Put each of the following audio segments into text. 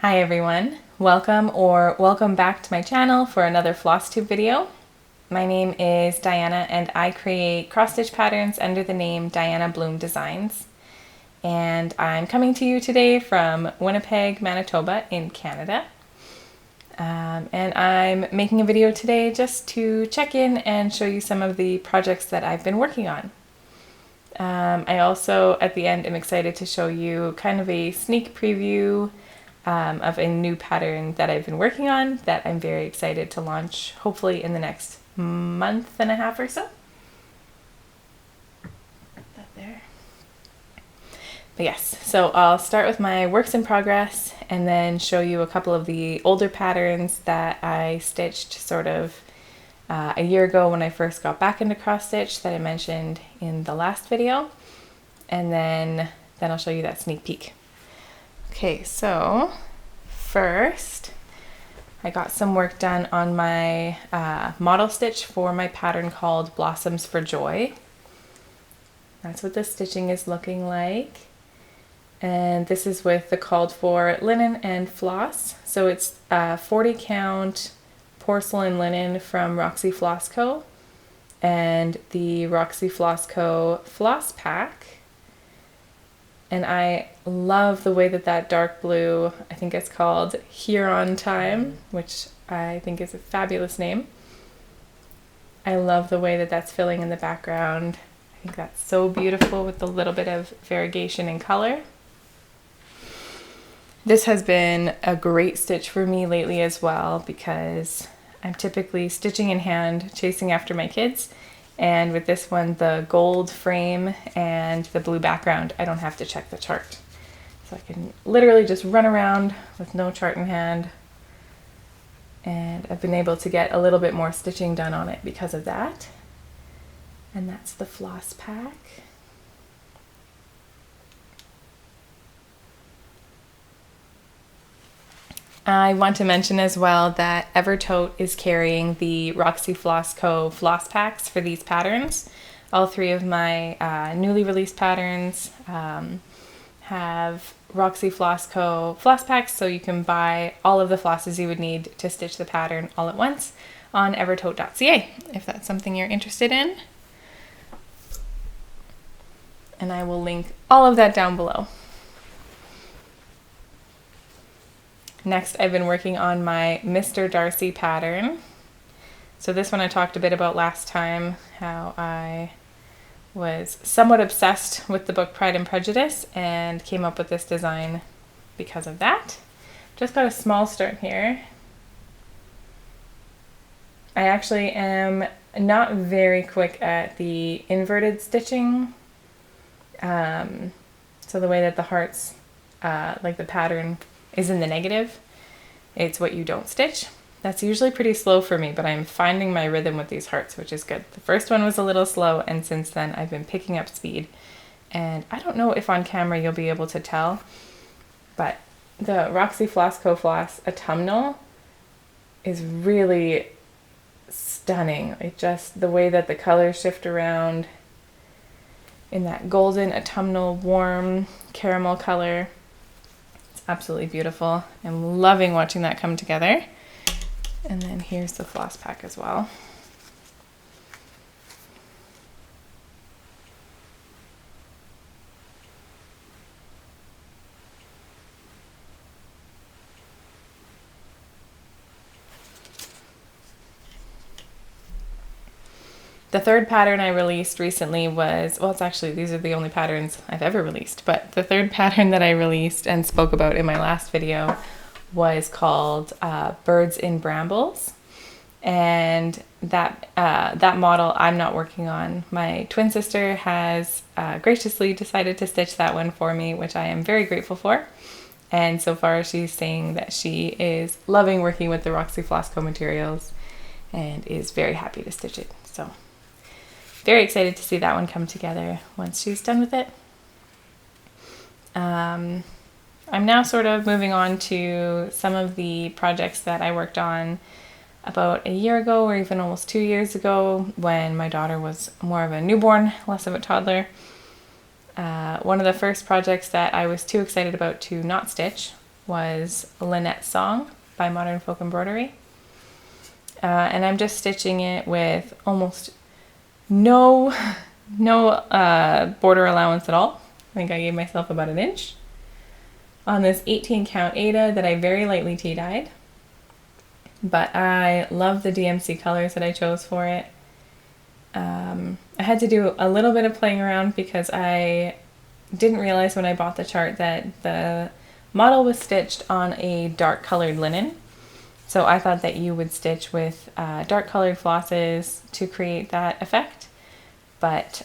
Hi everyone, welcome back to my channel for another Flosstube video. My name is Diana and I create cross stitch patterns under the name Diana Bloom Designs. And I'm coming to you today from Winnipeg, Manitoba in Canada. And I'm making a video today just to check in and show you some of the projects that I've been working on. I also, at the end, am excited to show you kind of a sneak preview of a new pattern that I've been working on that I'm very excited to launch hopefully in the next month and a half or so. That there. But yes, so I'll start with my works in progress and then show you a couple of the older patterns that I stitched sort of a year ago when I first got back into cross stitch that I mentioned in the last video, and then I'll show you that sneak peek. Okay, so first I got some work done on my model stitch for my pattern called Blossoms for Joy. That's what the stitching is looking like. And this is with the called for linen and floss. So it's 40 count porcelain linen from Roxy Floss Co. and the Roxy Floss Co. floss pack. And I love the way that dark blue, I think it's called Huron Time, which I think is a fabulous name. I love the way that that's filling in the background. I think that's so beautiful with a little bit of variegation in color. This has been a great stitch for me lately as well because I'm typically stitching in hand, chasing after my kids. And with this one, the gold frame and the blue background, I don't have to check the chart. So I can literally just run around with no chart in hand. And I've been able to get a little bit more stitching done on it because of that. And that's the floss pack. I want to mention as well that Evertote is carrying the Roxy Floss Co. floss packs for these patterns. All three of my newly released patterns have Roxy Floss Co. floss packs, so you can buy all of the flosses you would need to stitch the pattern all at once on evertote.ca if that's something you're interested in. And I will link all of that down below. Next, I've been working on my Mr. Darcy pattern. So this one I talked a bit about last time, how I was somewhat obsessed with the book Pride and Prejudice and came up with this design because of that. Just got a small start here. I actually am not very quick at the inverted stitching. So the way that the hearts, like the pattern is in the negative, it's what you don't stitch. That's usually pretty slow for me, but I'm finding my rhythm with these hearts, which is good. The first one was a little slow, and since then I've been picking up speed. And I don't know if on camera you'll be able to tell, but the Roxy Floss Co. floss autumnal is really stunning. It just, the way that the colors shift around in that golden autumnal warm caramel color. Absolutely beautiful. I'm loving watching that come together. And then here's the floss pack as well. The third pattern I released recently was, well, it's actually, these are the only patterns I've ever released, but the third pattern that I released and spoke about in my last video was called Birds in Brambles. And that model I'm not working on. My twin sister has graciously decided to stitch that one for me, which I am very grateful for. And so far she's saying that she is loving working with the Roxy Floss Co. materials and is very happy to stitch it. So very excited to see that one come together once she's done with it. I'm now sort of moving on to some of the projects that I worked on about a year ago or even almost 2 years ago when my daughter was more of a newborn, less of a toddler. One of the first projects that I was too excited about to not stitch was Linettes Song by Modern Folk Embroidery. And I'm just stitching it with almost no border allowance at all. I think I gave myself about 1 inch on this 18 count Aida that I very lightly tea dyed. But I love the DMC colors that I chose for it. I had to do a little bit of playing around because I didn't realize when I bought the chart that the model was stitched on a dark colored linen. So I thought that you would stitch with dark colored flosses to create that effect. But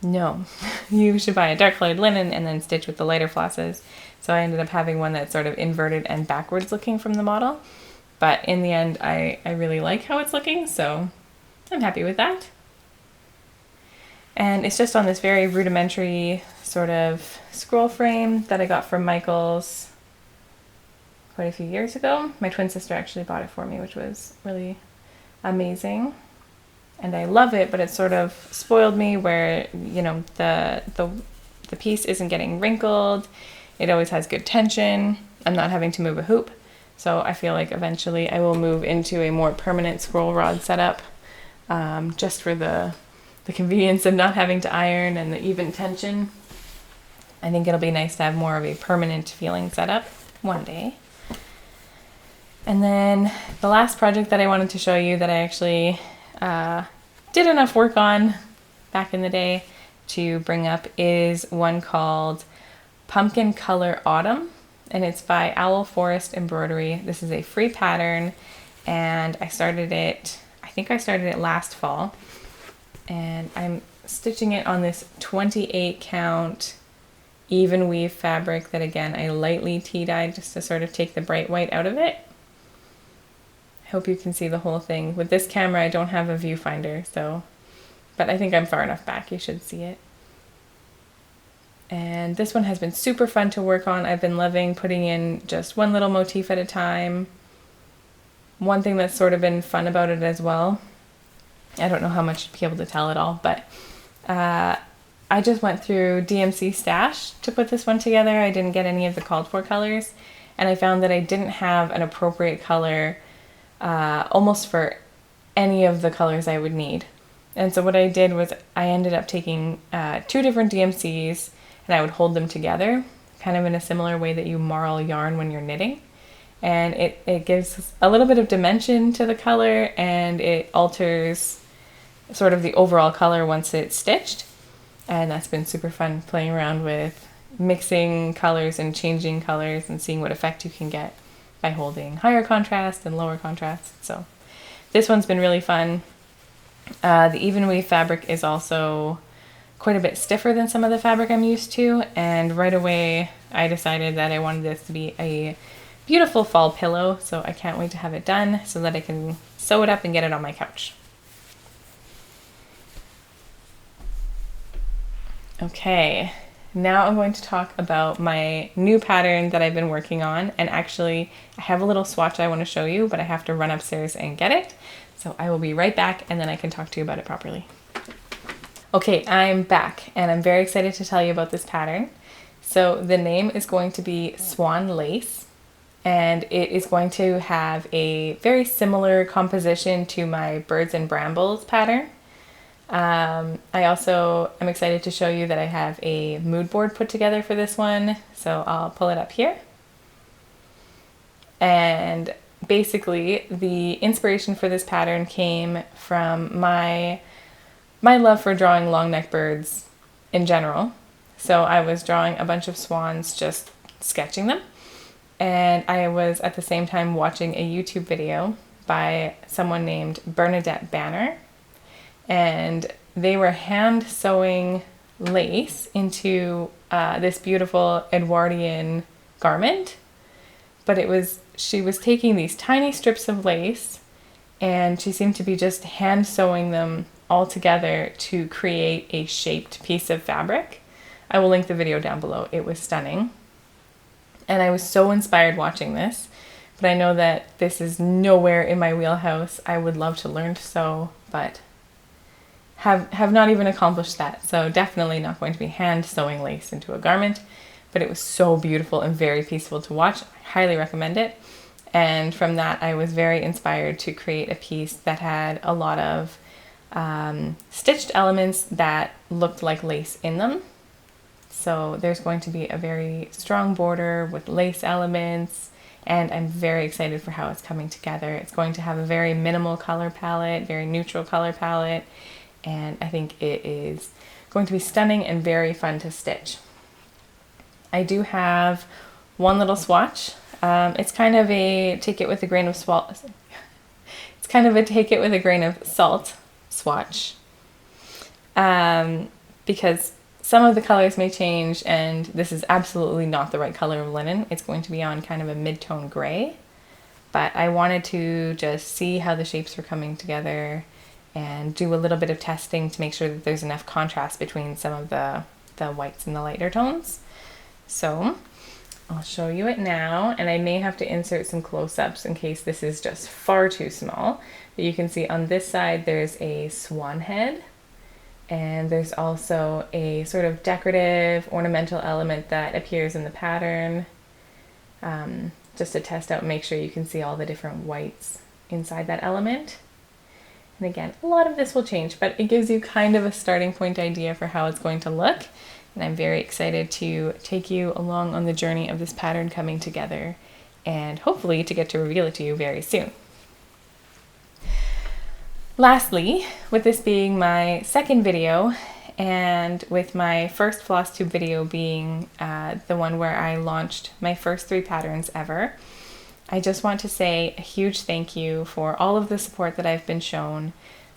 no, you should buy a dark colored linen and then stitch with the lighter flosses. So I ended up having one that's sort of inverted and backwards looking from the model. But in the end, I really like how it's looking, so I'm happy with that. And it's just on this very rudimentary sort of scroll frame that I got from Michael's quite a few years ago. My twin sister actually bought it for me, which was really amazing. And I love it, but it sort of spoiled me where, you know, the piece isn't getting wrinkled. It always has good tension. I'm not having to move a hoop. So I feel like eventually I will move into a more permanent scroll rod setup, just for the convenience of not having to iron and the even tension. I think it'll be nice to have more of a permanent feeling setup one day. And then the last project that I wanted to show you that I actually did enough work on back in the day to bring up is one called Pumpkin Color Autumn, and it's by Owl Forest Embroidery. This is a free pattern, and I started it last fall, and I'm stitching it on this 28 count even weave fabric that, again, I lightly tea dyed just to sort of take the bright white out of it. I hope you can see the whole thing. With this camera, I don't have a viewfinder, but I think I'm far enough back, you should see it. And this one has been super fun to work on. I've been loving putting in just one little motif at a time. One thing that's sort of been fun about it as well, I don't know how much you'd be able to tell at all, but I just went through DMC Stash to put this one together. I didn't get any of the called for colors, and I found that I didn't have an appropriate color almost for any of the colors I would need. And so what I did was I ended up taking 2 different DMCs, and I would hold them together, kind of in a similar way that you marl yarn when you're knitting. And it gives a little bit of dimension to the color, and it alters sort of the overall color once it's stitched. And that's been super fun, playing around with mixing colors and changing colors and seeing what effect you can get by holding higher contrast and lower contrast. So this one's been really fun. The even weave fabric is also quite a bit stiffer than some of the fabric I'm used to, and right away I decided that I wanted this to be a beautiful fall pillow, so I can't wait to have it done so that I can sew it up and get it on my couch. Okay, now I'm going to talk about my new pattern that I've been working on, and actually I have a little swatch I want to show you, but I have to run upstairs and get it. So I will be right back, and then I can talk to you about it properly. Okay, I'm back, and I'm very excited to tell you about this pattern. So the name is going to be Swan Lace, and it is going to have a very similar composition to my Birds and Brambles pattern. I also am excited to show you that I have a mood board put together for this one, so I'll pull it up here. And basically, the inspiration for this pattern came from my love for drawing long neck birds in general. So I was drawing a bunch of swans, just sketching them. And I was at the same time watching a YouTube video by someone named Bernadette Banner. And they were hand sewing lace into this beautiful Edwardian garment. But she was taking these tiny strips of lace, and she seemed to be just hand sewing them all together to create a shaped piece of fabric. I will link the video down below. It was stunning. And I was so inspired watching this, but I know that this is nowhere in my wheelhouse. I would love to learn to sew, but have not even accomplished that. So definitely not going to be hand sewing lace into a garment, but it was so beautiful and very peaceful to watch. I highly recommend it. And from that, I was very inspired to create a piece that had a lot of stitched elements that looked like lace in them. So there's going to be a very strong border with lace elements, and I'm very excited for how it's coming together. It's going to have a very minimal color palette, very neutral color palette, and I think it is going to be stunning and very fun to stitch. I do have one little swatch. It's kind of a take it with a grain of salt. It's kind of a take it with a grain of salt swatch, because some of the colors may change, and this is absolutely not the right color of linen. It's going to be on kind of a mid-tone gray, but I wanted to just see how the shapes were coming together and do a little bit of testing to make sure that there's enough contrast between some of the whites and the lighter tones. So I'll show you it now, and I may have to insert some close-ups in case this is just far too small. But you can see on this side there's a swan head, and there's also a sort of decorative ornamental element that appears in the pattern, just to test out and make sure you can see all the different whites inside that element. And again, a lot of this will change, but it gives you kind of a starting point idea for how it's going to look. And I'm very excited to take you along on the journey of this pattern coming together, and hopefully to get to reveal it to you very soon. Lastly, with this being my second video, and with my first Flosstube video being the one where I launched my first 3 patterns ever, I just want to say a huge thank you for all of the support that I've been shown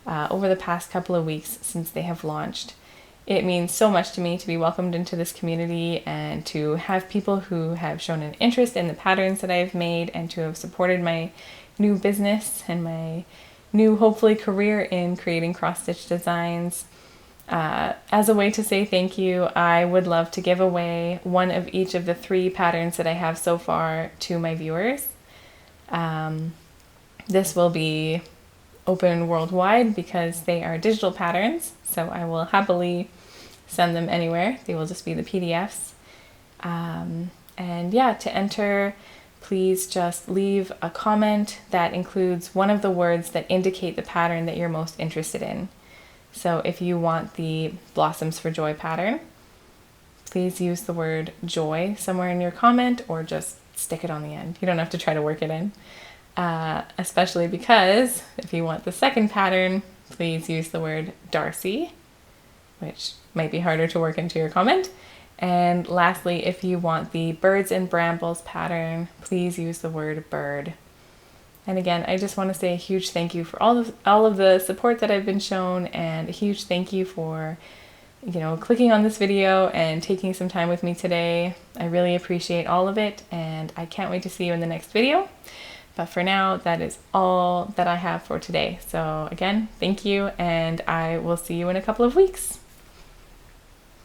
over the past couple of weeks since they have launched. It means so much to me to be welcomed into this community and to have people who have shown an interest in the patterns that I've made and to have supported my new business and my new, hopefully, career in creating cross-stitch designs. As a way to say thank you, I would love to give away one of each of the 3 patterns that I have so far to my viewers. This will be open worldwide because they are digital patterns, so I will happily send them anywhere. They will just be the PDFs. And yeah, to enter, please just leave a comment that includes one of the words that indicate the pattern that you're most interested in. So if you want the Blossoms for Joy pattern, please use the word joy somewhere in your comment, or just stick it on the end. You don't have to try to work it in. Especially because if you want the second pattern, please use the word Darcy, which might be harder to work into your comment. And lastly, if you want the Birds and Brambles pattern, please use the word bird. And again, I just want to say a huge thank you for all of the support that I've been shown, and a huge thank you for, clicking on this video and taking some time with me today. I really appreciate all of it, and I can't wait to see you in the next video. But for now, that is all that I have for today. So again, thank you, and I will see you in a couple of weeks.